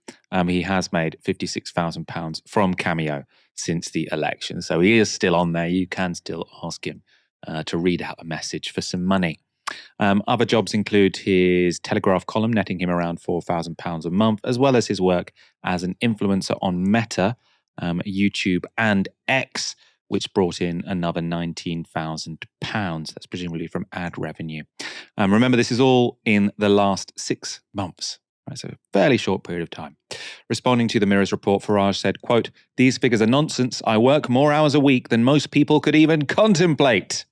he has made £56,000 from Cameo since the election. So he is still on there. You can still ask him to read out a message for some money. Other jobs include his Telegraph column, netting him around £4,000 a month, as well as his work as an influencer on Meta, YouTube and X, which brought in another £19,000. That's presumably from ad revenue. Remember, this is all in the last 6 months. Right, so a fairly short period of time. Responding to the Mirror's report, Farage said, quote, "These figures are nonsense. I work more hours a week than most people could even contemplate."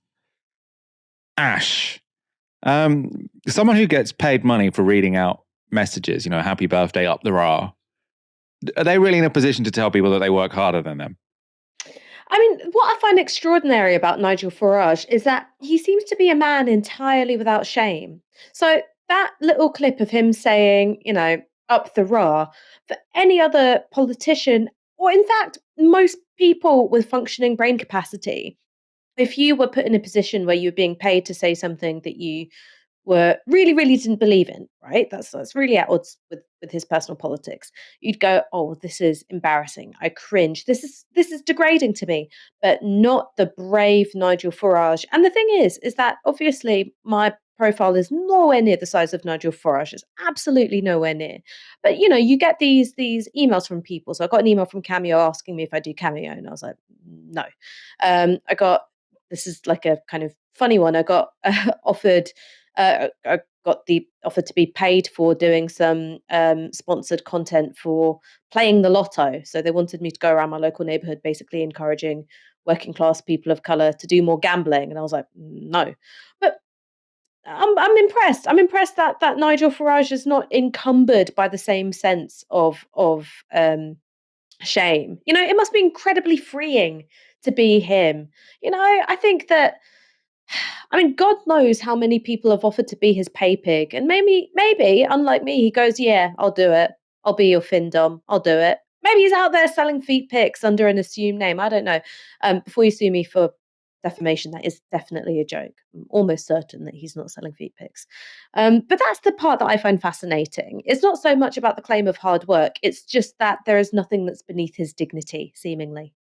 Ash. Someone who gets paid money for reading out messages, happy birthday, up the rah. Are they really in a position to tell people that they work harder than them? I mean, what I find extraordinary about Nigel Farage is that he seems to be a man entirely without shame. So that little clip of him saying, up the rah, for any other politician, or in fact, most people with functioning brain capacity, if you were put in a position where you were being paid to say something that you were really, really didn't believe in, right? That's really at odds with his personal politics. You'd go, "Oh, this is embarrassing. I cringe. This is degrading to me." But not the brave Nigel Farage. And the thing is that obviously my profile is nowhere near the size of Nigel Farage. It's absolutely nowhere near. But you get these emails from people. So I got an email from Cameo asking me if I do Cameo, and I was like, no. I got, this is like a kind of funny one. I got offered. I got the offer to be paid for doing some sponsored content for playing the lotto. So they wanted me to go around my local neighborhood, basically encouraging working class people of color to do more gambling. And I was like, no. But I'm impressed. I'm impressed that Nigel Farage is not encumbered by the same sense of shame. It must be incredibly freeing to be him. I think that. I mean, God knows how many people have offered to be his pay pig. And maybe, unlike me, he goes, "Yeah, I'll do it. I'll be your FinDom. I'll do it." Maybe he's out there selling feet pics under an assumed name. I don't know. Before you sue me for defamation, that is definitely a joke. I'm almost certain that he's not selling feet pics. But that's the part that I find fascinating. It's not so much about the claim of hard work. It's just that there is nothing that's beneath his dignity, seemingly.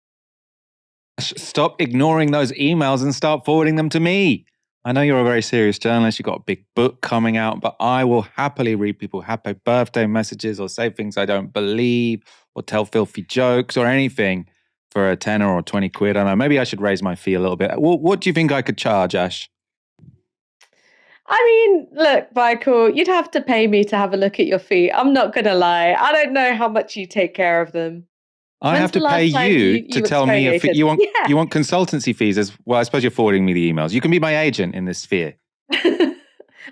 Stop ignoring those emails and start forwarding them to me. I know you're a very serious journalist. You've got a big book coming out, but I will happily read people happy birthday messages or say things I don't believe or tell filthy jokes or anything for a tenner or 20 quid. I don't know. Maybe I should raise my fee a little bit. What do you think I could charge, Ash? I mean, look, Michael, you'd have to pay me to have a look at your feet. I'm not going to lie. I don't know how much you take care of them. I have to pay you to tell me if you want consultancy fees as well. I suppose you're forwarding me the emails. You can be my agent in this sphere.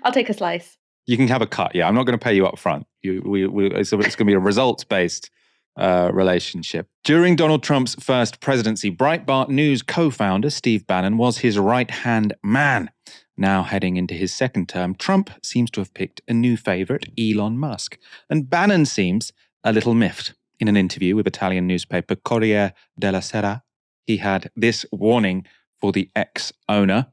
I'll take a slice. You can have a cut. Yeah, I'm not going to pay you up front. It's going to be a results-based relationship. During Donald Trump's first presidency, Breitbart News co-founder Steve Bannon was his right-hand man. Now heading into his second term, Trump seems to have picked a new favorite, Elon Musk. And Bannon seems a little miffed. In an interview with Italian newspaper Corriere della Sera, he had this warning for the ex-owner.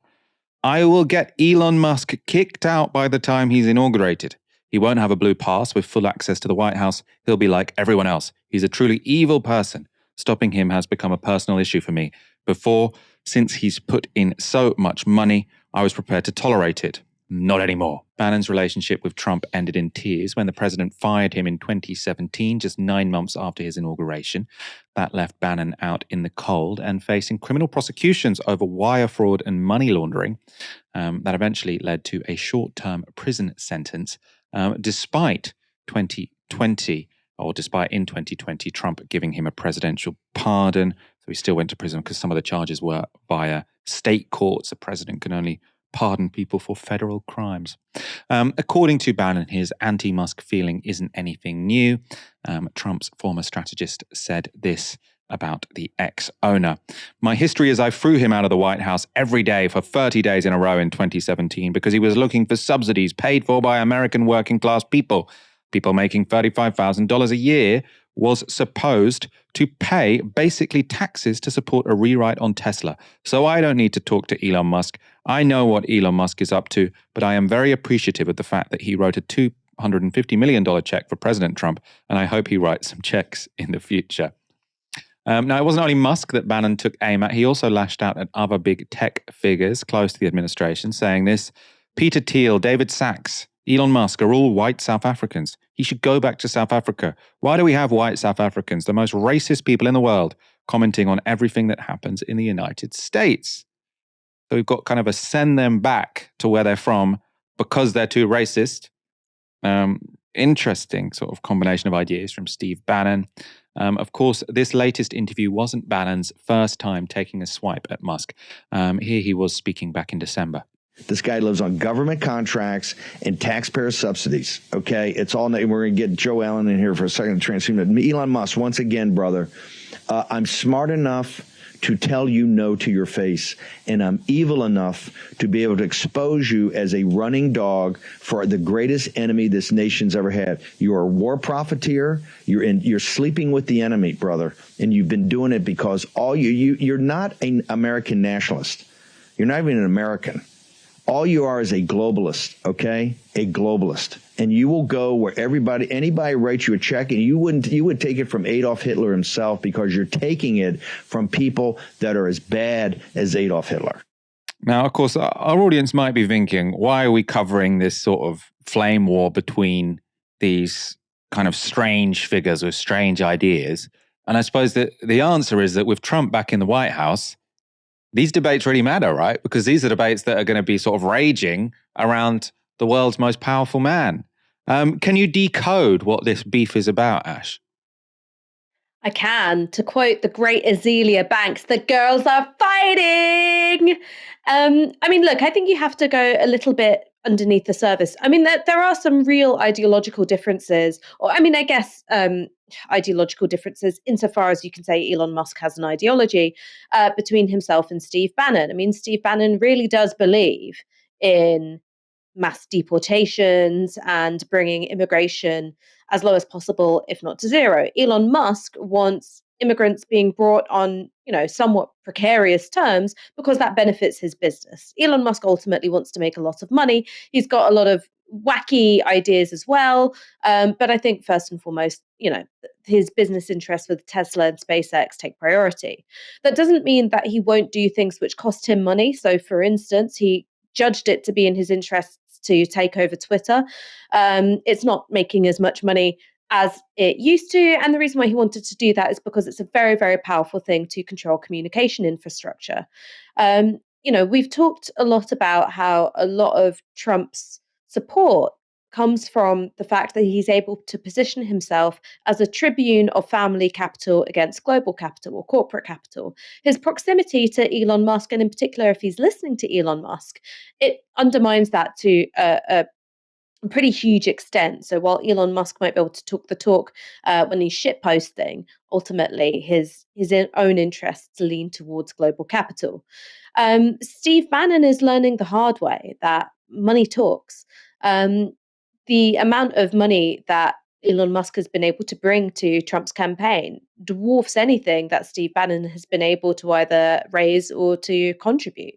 I will get Elon Musk kicked out by the time he's inaugurated. He won't have a blue pass with full access to the White House. He'll be like everyone else. He's a truly evil person. Stopping him has become a personal issue for me. Before, since he's put in so much money, I was prepared to tolerate it. Not anymore. Bannon's relationship with Trump ended in tears when the president fired him in 2017, just 9 months after his inauguration. That left Bannon out in the cold and facing criminal prosecutions over wire fraud and money laundering. That eventually led to a short-term prison sentence, despite in 2020, Trump giving him a presidential pardon. So he still went to prison because some of the charges were via state courts. The president can only pardon people for federal crimes. According to Bannon, his anti-Musk feeling isn't anything new. Trump's former strategist said this about the ex-owner. My history is I threw him out of the White House every day for 30 days in a row in 2017 because he was looking for subsidies paid for by American working class people. People making $35,000 a year was supposed to pay basically taxes to support a rewrite on Tesla. So I don't need to talk to Elon Musk. I know what Elon Musk is up to, but I am very appreciative of the fact that he wrote a $250 million check for President Trump, and I hope he writes some checks in the future. Now, it wasn't only Musk that Bannon took aim at. He also lashed out at other big tech figures close to the administration, saying this: Peter Thiel, David Sachs, Elon Musk are all white South Africans. He should go back to South Africa. Why do we have white South Africans, the most racist people in the world, commenting on everything that happens in the United States? So we've got kind of a send them back to where they're from because they're too racist. Interesting sort of combination of ideas from Steve Bannon. Of course, this latest interview wasn't Bannon's first time taking a swipe at Musk. Here he was speaking back in December. This guy lives on government contracts and taxpayer subsidies. Okay, it's all. We're going to get Joe Allen in here for a second to transform it. Elon Musk, once again, brother, I'm smart enough to tell you no to your face, and I'm evil enough to be able to expose you as a running dog for the greatest enemy this nation's ever had. You're a war profiteer. You're sleeping with the enemy, brother, and you've been doing it because you're not an American nationalist. You're not even an American. All you are is a globalist, okay? A globalist. And you will go where anybody writes you a check, and you would take it from Adolf Hitler himself because you're taking it from people that are as bad as Adolf Hitler. Now, of course, our audience might be thinking, why are we covering this sort of flame war between these kind of strange figures with strange ideas? And I suppose that the answer is that with Trump back in the White House, these debates really matter, right? Because these are debates that are going to be sort of raging around the world's most powerful man. Can you decode what this beef is about, Ash? I can. To quote the great Azealia Banks, the girls are fighting. I mean, look, I think you have to go a little bit underneath the surface. I mean, there are some real ideological differences, or I mean, I guess ideological differences insofar as you can say Elon Musk has an ideology between himself and Steve Bannon. I mean, Steve Bannon really does believe in mass deportations and bringing immigration as low as possible, if not to zero. Elon Musk wants immigrants being brought on, somewhat precarious terms because that benefits his business. Elon Musk ultimately wants to make a lot of money. He's got a lot of wacky ideas as well. But I think first and foremost, his business interests with Tesla and SpaceX take priority. That doesn't mean that he won't do things which cost him money. So, for instance, he judged it to be in his interests to take over Twitter. It's not making as much money as it used to. And the reason why he wanted to do that is because it's a very, very powerful thing to control communication infrastructure. We've talked a lot about how a lot of Trump's support comes from the fact that he's able to position himself as a tribune of family capital against global capital or corporate capital. His proximity to Elon Musk, and in particular, if he's listening to Elon Musk, it undermines that to a pretty huge extent. So while Elon Musk might be able to talk the talk when he's shitposting, ultimately his own interests lean towards global capital. Steve Bannon is learning the hard way that money talks. The amount of money that Elon Musk has been able to bring to Trump's campaign dwarfs anything that Steve Bannon has been able to either raise or to contribute.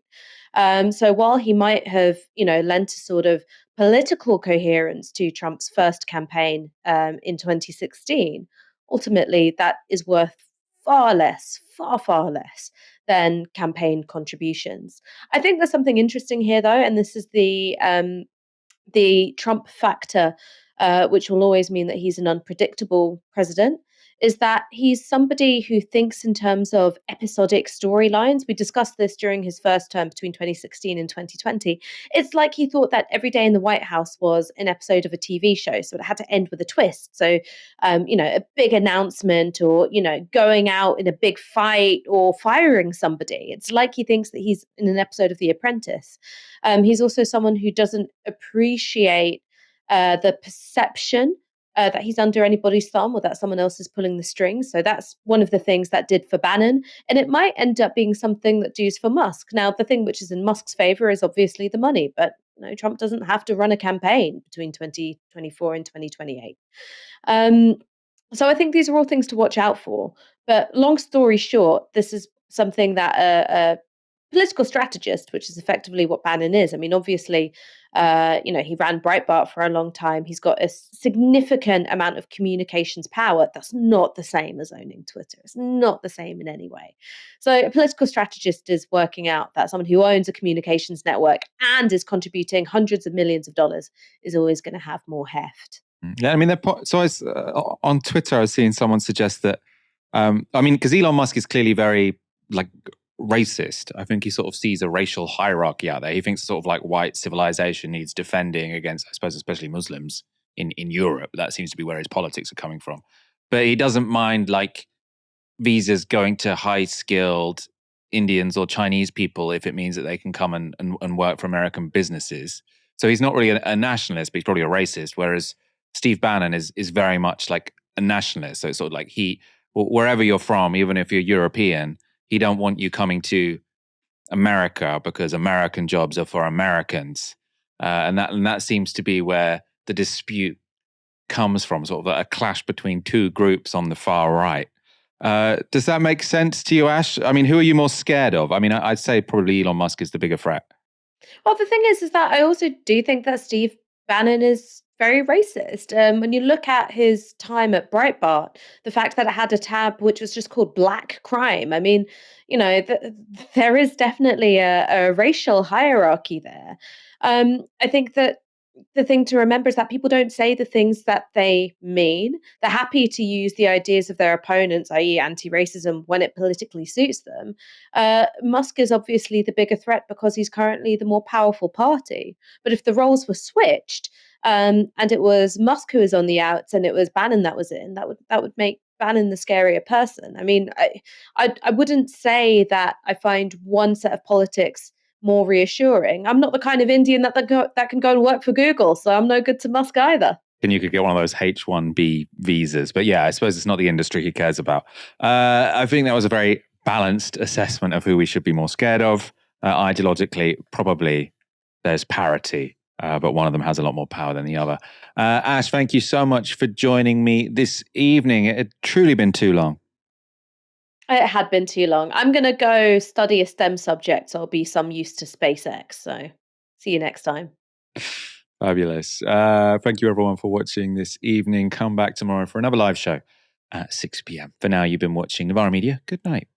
So while he might have, lent a sort of political coherence to Trump's first campaign in 2016, ultimately that is worth far less, far less than campaign contributions. I think there's something interesting here, though, and this is the Trump factor, which will always mean that he's an unpredictable president, is that he's somebody who thinks in terms of episodic storylines. We discussed this during his first term between 2016 and 2020. It's like he thought that every day in the White House was an episode of a TV show, so it had to end with a twist. So, a big announcement or, going out in a big fight or firing somebody. It's like he thinks that he's in an episode of The Apprentice. He's also someone who doesn't appreciate the perception that he's under anybody's thumb or that someone else is pulling the strings. So that's one of the things that did for Bannon. And it might end up being something that does for Musk. Now, the thing which is in Musk's favor is obviously the money, but Trump doesn't have to run a campaign between 2024 and 2028. So I think these are all things to watch out for. But long story short, this is something that a political strategist, which is effectively what Bannon is. I mean, obviously, he ran Breitbart for a long time. He's got a significant amount of communications power. That's not the same as owning Twitter. It's not the same in any way. So a political strategist is working out that someone who owns a communications network and is contributing hundreds of millions of dollars is always going to have more heft. Yeah, I mean, on Twitter, I was seeing someone suggest that, because Elon Musk is clearly very, racist. I think he sort of sees a racial hierarchy out there. He thinks sort of like white civilization needs defending against, I suppose, especially Muslims in Europe. That seems to be where his politics are coming from. But he doesn't mind visas going to high-skilled Indians or Chinese people if it means that they can come and work for American businesses. So he's not really a nationalist, but he's probably a racist, whereas Steve Bannon is very much like a nationalist. So it's sort of like wherever you're from, even if you're European, he don't want you coming to America because American jobs are for Americans. And that seems to be where the dispute comes from, sort of a clash between two groups on the far right. Does that make sense to you, Ash? I mean, who are you more scared of? I mean, I'd say probably Elon Musk is the bigger threat. Well, the thing is that I also do think that Steve Bannon is very racist. When you look at his time at Breitbart, the fact that it had a tab which was just called Black Crime, I mean, there is definitely a racial hierarchy there. I think that the thing to remember is that people don't say the things that they mean. They're happy to use the ideas of their opponents, i.e. anti-racism, when it politically suits them. Musk is obviously the bigger threat because he's currently the more powerful party. But if the roles were switched, and it was Musk who was on the outs and it was Bannon that was in, that would make Bannon the scarier person. I mean, I wouldn't say that I find one set of politics more reassuring. I'm not the kind of Indian that can go and work for Google, so I'm no good to Musk either. And you could get one of those H-1B visas. But yeah, I suppose it's not the industry he cares about. I think that was a very balanced assessment of who we should be more scared of. Ideologically, probably there's parity but one of them has a lot more power than the other. Ash, thank you so much for joining me this evening. It had truly been too long. It had been too long. I'm going to go study a STEM subject. So I'll be some use to SpaceX. So see you next time. Fabulous. Thank you, everyone, for watching this evening. Come back tomorrow for another live show at 6 p.m. For now, you've been watching Novara Media. Good night.